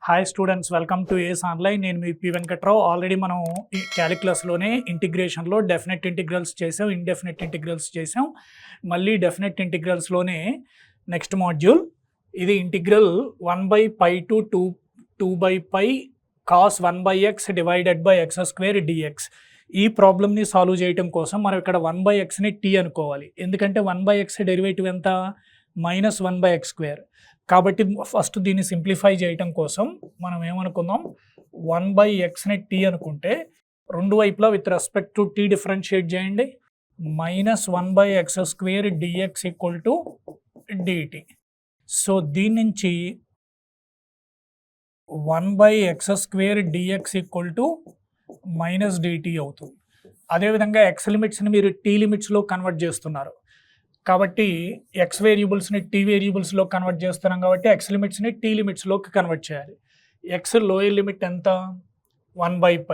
Hi students, welcome to Ace Online. నేను మీ P Venkatrao. Already మనం ఈ క్యాలిక్యులస్లోనే ఇంటిగ్రేషన్లో డెఫినెట్ ఇంటిగ్రల్స్ చేసాం, ఇండెఫినెట్ ఇంటిగ్రల్స్ చేసాం. మళ్ళీ డెఫినెట్ ఇంటిగ్రల్స్లోనే నెక్స్ట్ మాడ్యూల్ ఇది integral 1/π to 2/π cos 1/x divided by x square dx. ఈ ప్రాబ్లమ్ని సాల్వ్ చేయడం కోసం మనం ఇక్కడ 1/xని టీ అనుకోవాలి. ఎందుకంటే 1/x డెరివేటివ్ ఎంత? -1/x². కాబట్టి ఫస్ట్ దీన్ని సింప్లిఫై చేయటం కోసం మనం ఏమనుకుందాం, 1/xని టీ అనుకుంటే రెండు వైపులా with respect to t differentiate చేయండి. -1/x² dx equal to dt. So దీని నుంచి 1/x² dx equal to -dt అవుతుంది. అదేవిధంగా ఎక్స్ లిమిట్స్ని మీరు టీ లిమిట్స్లో కన్వర్ట్ చేస్తున్నారు కాబట్టి ఎక్స్ వేరియబుల్స్ని టీ వేరియబుల్స్లో కన్వర్ట్ చేస్తున్నాం కాబట్టి ఎక్స్ లిమిట్స్ని టీ లిమిట్స్లోకి కన్వర్ట్ చేయాలి. ఎక్స్ లోయర్ లిమిట్ ఎంత? 1/π.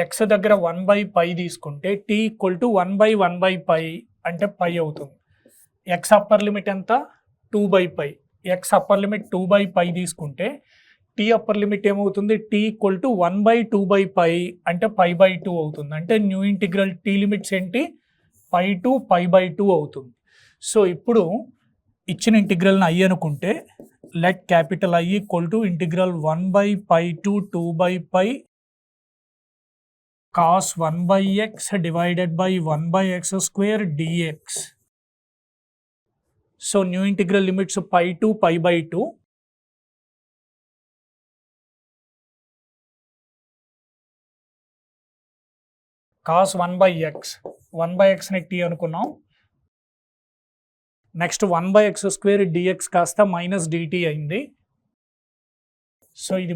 ఎక్స్ దగ్గర 1/π తీసుకుంటే టీ ఈక్వల్ టు 1/1/π అంటే π అవుతుంది. ఎక్స్ అప్పర్ లిమిట్ ఎంత? 2/π. ఎక్స్ అప్పర్ లిమిట్ 2/π తీసుకుంటే టీ అప్పర్ లిమిట్ ఏమవుతుంది? టీ ఈక్వల్ టు 1/2/π అంటే π/2 అవుతుంది. అంటే న్యూ ఇంటిగ్రల్ టీ లిమిట్స్ ఏంటి? π to π/2 అవుతుంది. సో ఇప్పుడు ఇచ్చిన ఇంటిగ్రల్ని ఐ అనుకుంటే let capital I equal to integral 1/π to 2/π cos 1/x divided by 1/x² dx. So new integral limits π to π/2. cos 1/xని టీ అనుకున్నాం. నెక్స్ట్ 1/x² dx కాస్త -dt అయింది. సో ఇది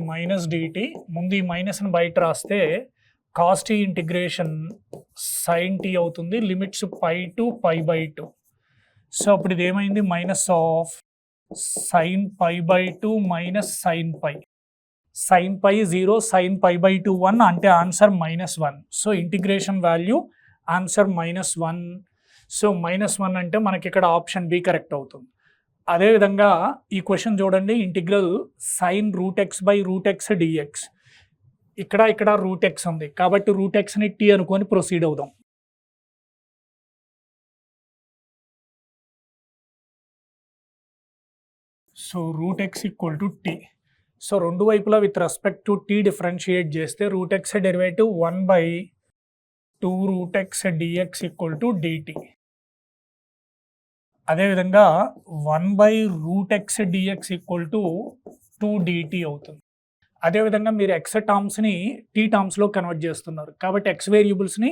-dt. ముందు ఈ మైనస్ని బయట రాస్తే cos t integration sin t అవుతుంది. Limits π to π/2. సో అప్పుడు ఇది ఏమైంది? -sin π/2 sin π. sin π 0, sin π/2 1 అంటే answer -1. So integration value answer -1. So -1 అంటే మనకి ఇక్కడ ఆప్షన్ బి కరెక్ట్ అవుతుంది. అదేవిధంగా ఈ క్వశ్చన్ చూడండి, ఇంటిగ్రల్ sin √x/√x dx. ఇక్కడ √x ఉంది కాబట్టి √xని టీ అనుకొని ప్రొసీడ్ అవుదాం. So √x equal to t. So రెండు వైపులా with respect to t differentiate చేస్తే √x derivative 1/2√x dx equal to dt. అదేవిధంగా 1/√x dx equal to 2dt అవుతుంది. అదేవిధంగా మీరు ఎక్స్ టర్మ్స్ని టీ టర్మ్స్లో కన్వర్ట్ చేస్తున్నారు కాబట్టి ఎక్స్ వేరియబుల్స్ని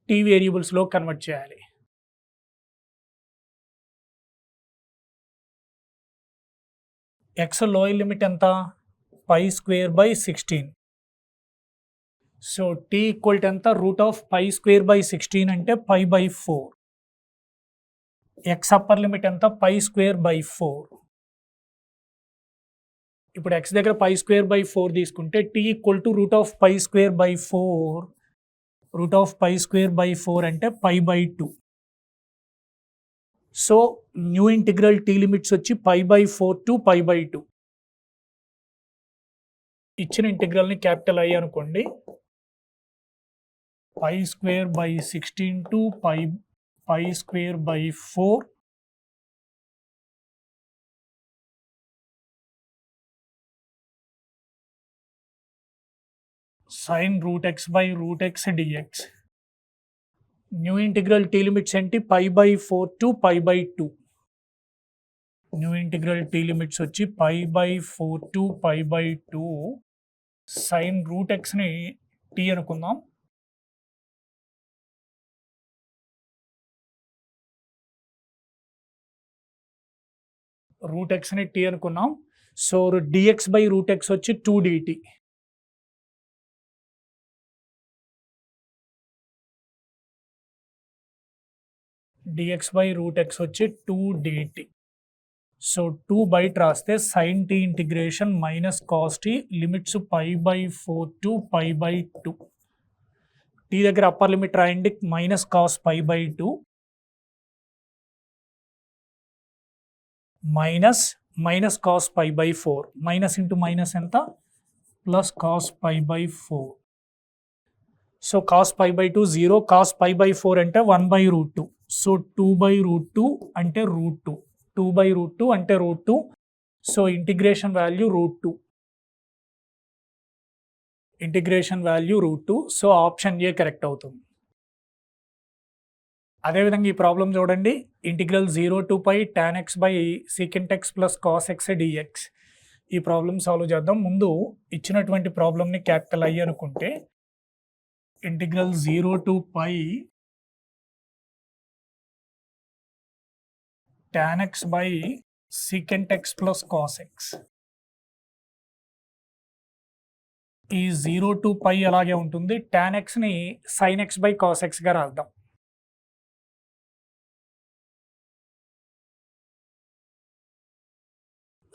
టీ వేరియబుల్స్లో కన్వర్ట్ చేయాలి. ఎక్స్ లోయర్ లిమిట్ ఎంత? π²/16. సో టీ ఈక్వల్ టు ఎంత? √π²/16 అంటే π/4. ఎక్స్ అప్పర్ లిమిట్ ఎంత? π²/4. ఇప్పుడు ఎక్స్ దగ్గర π²/4 తీసుకుంటే టీ ఈక్వల్ టు √π²/4. √π²/4 అంటే π/2. So new integral t limits వచ్చి π/4 to π/2. ఇచ్చిన ఇంటిగ్రల్ని క్యాపిటల్ ఐ అనుకోండి. π²/16 to π²/4 sin √x/√x dx. New integral t limits ఏంటి? π/4 to π/2. New integral t limits వచ్చి π/4 to π/2. sin √xని టీ అనుకుందాం. √xని టీ అనుకున్నాం. సో dx/√x వచ్చి 2dt. dx/√x వచ్చి 2dt. సో 2 బయట రాస్తే sin t integration -cos t limits π/4 to π/2. T దగ్గర అప్పర్ లిమిట్ రాయండి -cos π/2 - minus cos pi by 4, minus into minus ఎంత, plus cos pi by 4. So cos pi by 2 0, cos pi by 4 అంటే 1/√2. So 2/√2 అంటే √2, 2/√2 అంటే √2. So integration value √2, integration value √2. So option A correct అవుతుంది. అదేవిధంగా ఈ problem చూడండి, integral 0 to π tan x by secant x plus cos x dx. ఈ problem solve చేద్దాం. ముందు ఇచ్చినటువంటి ప్రాబ్లంని క్యాపిటల్ ఐ అనుకుంటే, integral 0 to π tan x by secant x plus cos x. ఈ 0 to π అలాగే ఉంటుంది. tan xని sin x బై కాస్ ఎక్స్గా రాద్దాం.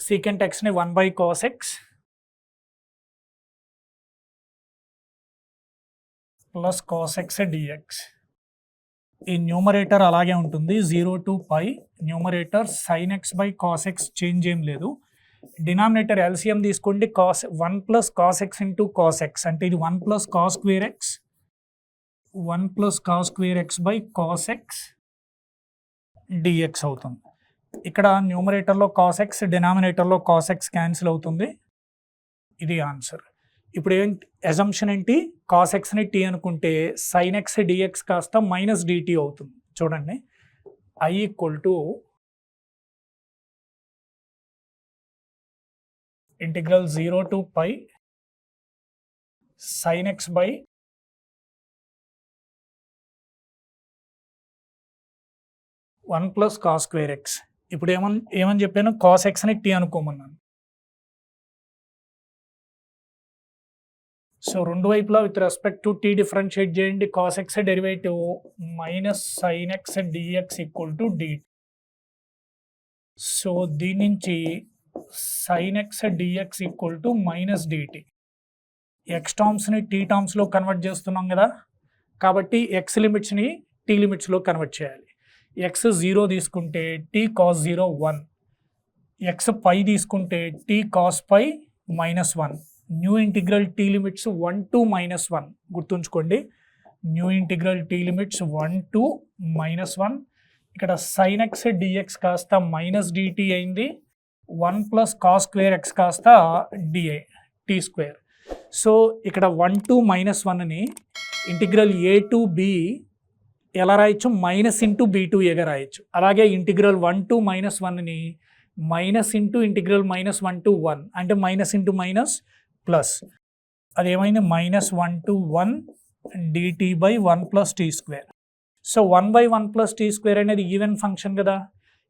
secant xని 1/cos x plus cos x dx. ఈ న్యూమరేటర్ అలాగే ఉంటుంది. 0 to π numerator sin x by cos x change ఏం లేదు. డినామినేటర్ ఎల్సిఎం తీసుకోండి, cos 1 plus cos x into cos x అంటే ఇది 1 plus cos square x, 1 plus cos square x by cos x dx అవుతుంది. ఇక్కడ న్యూమరేటర్లో కాస్ ఎక్స్, డినామినేటర్లో cos x cancel అవుతుంది. ఇది ఆన్సర్. ఇప్పుడు ఏంటి అజంప్షన్ ఏంటి, కాస్ ఎక్స్ని టీ అనుకుంటే సైన్ ఎక్స్ డిఎక్స్ కాస్త మైనస్ డిటీ అవుతుంది. చూడండి, I equal to integral 0 to π sine x by 1 plus cos square x. ఇప్పుడు ఏమని చెప్పాను, కాస్ ఎక్స్ని టీ అనుకోమన్నాను. సో రెండు వైపులా with respect to t differentiate చేయండి. Cos x derivative minus sine x dx equal to d. So దీని నుంచి sine x dx equal to minus dt. X టర్మ్స్ని tea టర్మ్స్లో కన్వర్ట్ చేస్తున్నాం కదా, కాబట్టి ఎక్స్ లిమిట్స్ని టీ లిమిట్స్లో కన్వర్ట్ చేయాలి. ఎక్స్ 0 తీసుకుంటే టీ కాస్ 0 1, ఎక్స్ పై తీసుకుంటే t cos pi -1. New integral t limits 1 to -1 గుర్తుంచుకోండి. New integral t limits 1 to -1. ఇక్కడ సైన్ ఎక్స్ డిఎక్స్ కాస్త మైనస్ డిటీ అయింది. 1 ప్లస్ కాస్ స్క్వేర్ ఎక్స్ కాస్త డిఐ టీ స్క్వేర్. సో ఇక్కడ 1 to -1ని ఇంటిగ్రల్ ఏ టు బి ఎలా రాయొచ్చు, మైనస్ ఇంటూ బీ టు ఏగా రాయొచ్చు. అలాగే ఇంటిగ్రల్ 1 to -1ని మైనస్ ఇంటూ ఇంటిగ్రల్ -1 to 1 అంటే మైనస్ ఇంటూ మైనస్ ప్లస్. అదేమైంది -1 to 1 dt by 1 plus t square. So 1/1 plus t square అనేది ఈవెన్ ఫంక్షన్ కదా,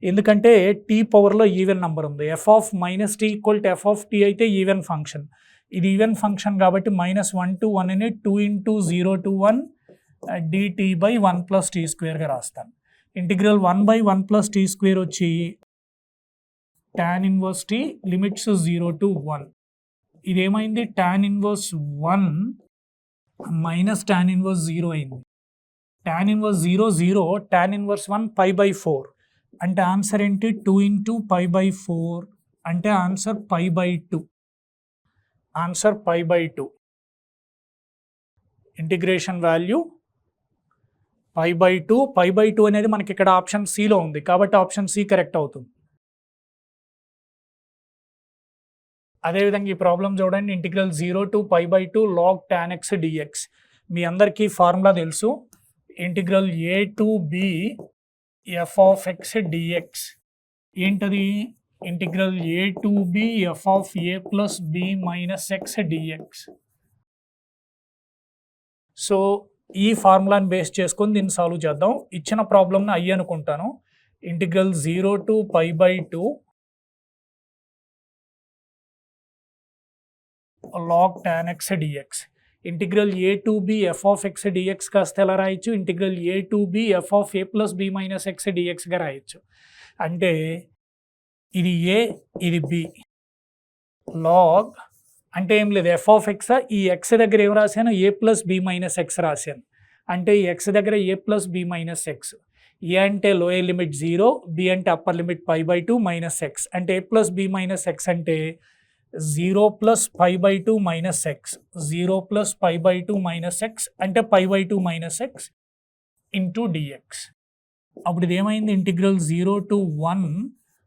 ఎందుకంటే టీ పవర్లో ఈవెన్ నెంబర్ ఉంది. F of minus t equal to f of t అయితే even function. ఇది even function కాబట్టి -1 to 1ని 2 into 0 to 1 dt by 1 plus t స్క్వేర్గా రాస్తాను. ఇంటిగ్రల్ 1/1 ప్లస్ టీ స్క్వేర్ వచ్చి tan inverse t limits 0 to 1. ఇదేమైంది, tan inverse 1 minus tan inverse 0 అయింది. tan inverse 0 0, tan inverse 1 π/4 అంటే ఆన్సర్ ఏంటి, 2 into π/4 అంటే ఆన్సర్ π/2. ఆన్సర్ π/2. Integration value π/2. π/2 అనేది మనకి ఇక్కడ ఆప్షన్ సిలో ఉంది కాబట్టి ఆప్షన్ సి కరెక్ట్ అవుతుంది. అదేవిధంగా ఈ ప్రాబ్లం చూడండి, integral 0 to π/2 log tan x dx. మీ అందరికీ ఫార్ములా తెలుసు, integral a to b f of x dx. ఏంటది, integral a to b f of a plus b minus x dx. So ఈ ఫార్ములాని బేస్ చేసుకొని దీన్ని సాల్వ్ చేద్దాం. ఇచ్చిన ప్రాబ్లమ్ని ఐ అనుకుంటాను. Integral 0 to π/2 log tan x dx. Integral a to b f of x dx కాస్త ఎలా రాయొచ్చు, integral a to b f of a plus b minus x డిఎక్స్గా రాయొచ్చు. అంటే ఇది ఏ ఇది బి, లాగ్ అంటే ఏం లేదు ఎఫ్ ఆఫ్ ఎక్స్, ఈ ఎక్స్ దగ్గర ఏం రాశాను, a plus b minus x రాశాను. అంటే ఈ ఎక్స్ దగ్గర a plus b minus x. A అంటే లోయర్ లిమిట్ 0, బి అంటే అప్పర్ లిమిట్ π/2 మైనస్ ఎక్స్. అంటే a plus b minus x అంటే 0 plus π/2 minus x. 0 plus π/2 minus x అంటే π/2 మైనస్ ఎక్స్ ఇంటూ డిఎక్స్. అప్పుడు ఇది ఏమైంది? Integral 0 to 1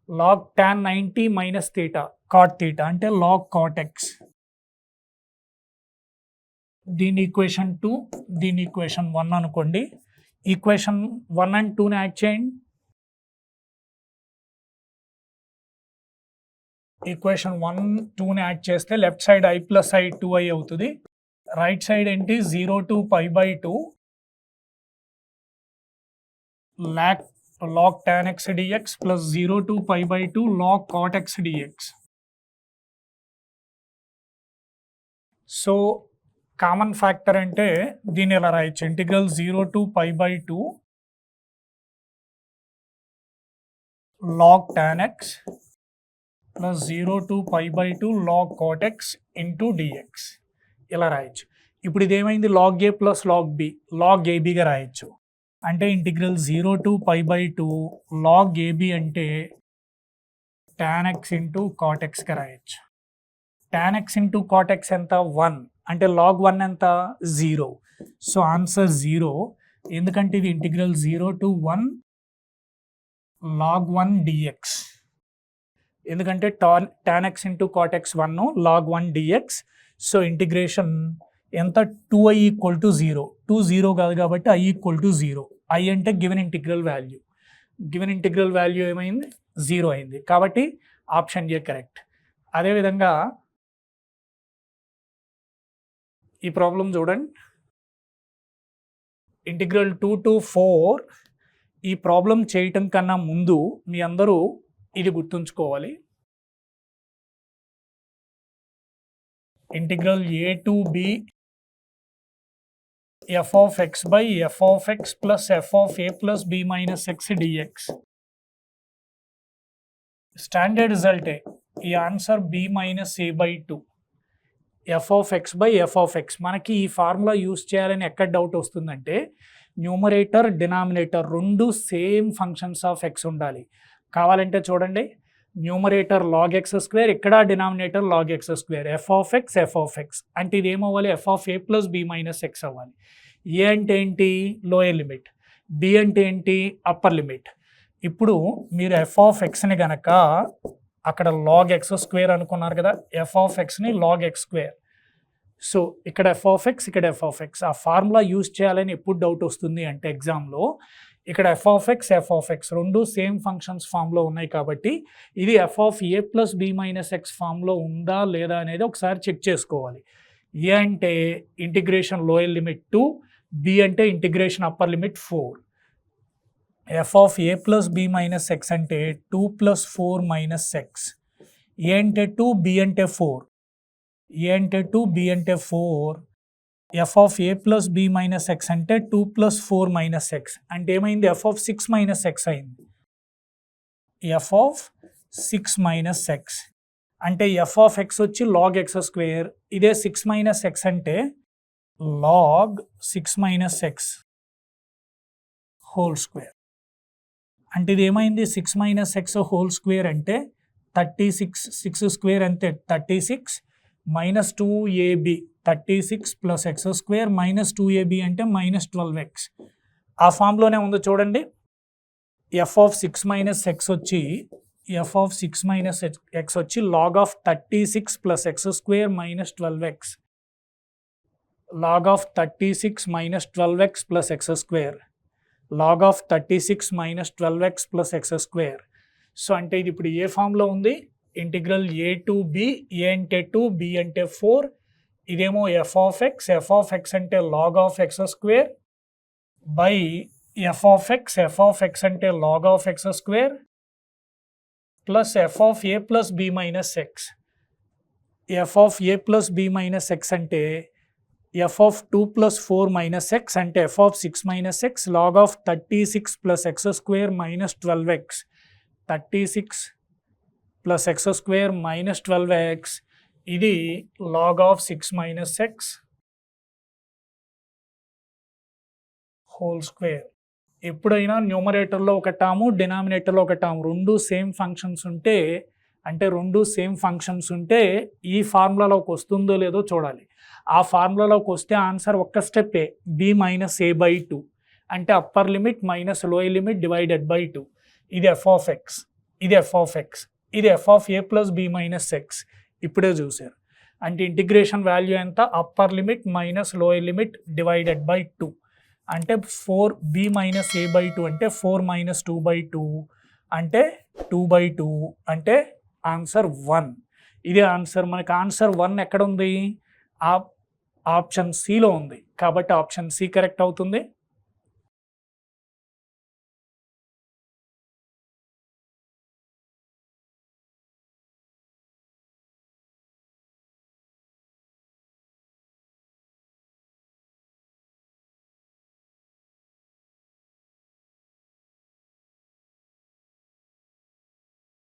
log tan 90 minus theta cot theta అంటే log cot x. దీని equation 2, దీని equation 1 అనుకోండి. ఈక్వేషన్ 1 and 2ని యాడ్ చేయండి. ఈక్వేషన్ 1, 2ని యాడ్ చేస్తే left side i plus i 2i అవుతుంది. రైట్ సైడ్ ఏంటి? 0 to π/2 log tan x dx plus 0 to π/2 log cot x dx. So common factor అంటే దీన్ని ఎలా రాయొచ్చు? Integral 0 to π/2 log tan x plus 0 to π/2 log cot x into dx ఇలా రాయొచ్చు. ఇప్పుడు ఇది ఏమైంది? log a plus log b, log abగా రాయొచ్చు. అంటే ఇంటిగ్రల్ 0 to π/2 log ab అంటే tan x ఇంటూ cot xగా రాయొచ్చు. tan x into cot x ఎంత? 1. అంటే log 1 ఎంత? 0. So answer 0. ఎందుకంటే ఇది ఇంటిగ్రల్ 0 to 1 log 1 dx. ఎందుకంటే tan x into cot x 1 log 1 dx. So integration ఎంత? 2i equal to 0. 2 0 కాదు కాబట్టి i ఈక్వల్ టు 0. i అంటే given integral value. Given integral value ఏమైంది? 0 అయింది. కాబట్టి ఆప్షన్ ఏ కరెక్ట్. అదేవిధంగా ఈ ప్రాబ్లం చూడండి. Integral 2 to 4. ఈ ప్రాబ్లం చేయటం కన్నా ముందు మీ అందరూ ఇది గుర్తుంచుకోవాలి. Integral a to b f of x by f of x plus f of a plus b minus x dx. Standard రిజల్టే ఈ answer b minus a by 2 f of x by f of x. మనకి ఈ formula use చేయాలని ఎక్కడ doubt వస్తుందంటే numerator denominator రెండు same functions of x ఉండాలి. కావాలంటే చూడండి, న్యూమరేటర్ log x స్క్వేర్, ఇక్కడ denominator log x square, f of x f of x. అంటే ఇది ఏమవ్వాలి? f of a plus b minus x అవ్వాలి. ఏ అంటే ఏంటి? Lower limit. b అంటే ఏంటి? Upper limit. ఇప్పుడు మీరు f of xని గనక అక్కడ log x స్క్వేర్ అనుకున్నారు కదా, f of xని log x స్క్వేర్. సో ఇక్కడ f of x, ఇక్కడ f of x. ఆ ఫార్ములా యూజ్ చేయాలని ఎప్పుడు డౌట్ వస్తుంది అంటే ఎగ్జామ్లో ఇక్కడ f of x రెండు సేమ్ ఫంక్షన్స్ ఫామ్లో ఉన్నాయి కాబట్టి ఇది f of a plus b minus x ఫామ్లో ఉందా లేదా అనేది ఒకసారి చెక్ చేసుకోవాలి. ఏ అంటే ఇంటిగ్రేషన్ లోయర్ లిమిట్ 2, b అంటే integration upper limit 4. f of a plus b minus x అంటే 2 plus 4 minus x. a అంటే 2, b అంటే 4. a అంటే 2, b అంటే 4. f of a plus b minus x అంటే 2 plus 4 minus x. అంటే ఏమైంది? f of 6 minus x అయింది. f of 6 minus x అంటే f of x వచ్చి log x స్క్వేర్. ఇదే 6 minus x అంటే log 6 minus x whole square. అంటే ఇది ఏమైంది? 6 minus x హోల్ స్క్వేర్ అంటే 36. 6 స్క్వేర్ అంటే 36 minus 2ab 36 plus x square minus 2ab అంటే మైనస్ 12x. ఆ ఫామ్లోనే ఉందో చూడండి. f of 6 minus x వచ్చి f of 6 minus x వచ్చి log of 36 plus x square minus 12x. log of 36 minus 12x plus x square. log of 36 minus 12x plus x square. So అంటే ఇది ఇప్పుడు ఏ ఫామ్లో ఉంది? Integral a to b, a అంటే 2, b అంటే 4. ఇదేమో f of x అంటే log of x square by f of x అంటే log of x square plus f of a plus b minus x. f of a plus b minus x అంటే f of 2 plus 4 minus x అంటే f of 6 minus x log of 36 plus x square minus 12x. 36 plus x square minus 12x. ఇది log of 6 minus x whole square. ఎప్పుడైనా న్యూమరేటర్లో ఒక term డినామినేటర్లో ఒక term రెండు same functions ఉంటే, అంటే రెండు సేమ్ ఫంక్షన్స్ ఉంటే ఈ ఫార్ములాలోకి వస్తుందో లేదో చూడాలి. ఆ ఫార్ములాలోకి వస్తే ఆన్సర్ ఒక్క స్టెప్పే, b మైనస్ a బై 2, అంటే upper limit minus lower limit divided by 2. ఇది f ఆఫ్ ఎక్స్, ఇది f ఆఫ్ ఎక్స్, ఇది f of a plus b minus X. ఇప్పుడే చూసారు. అంటే ఇంటిగ్రేషన్ వాల్యూ ఎంత, upper limit minus lower limit divided by 2. అంటే 4b minus a by 2 అంటే 4 minus 2 by 2 అంటే 2 బై 2, అంటే ఆన్సర్ 1. ఇదే ఆన్సర్. మనకి ఆన్సర్ 1 ఎక్కడ ఉంది, ఆప్షన్ సిలో ఉంది. కాబట్టి ఆప్షన్ సి కరెక్ట్ అవుతుంది.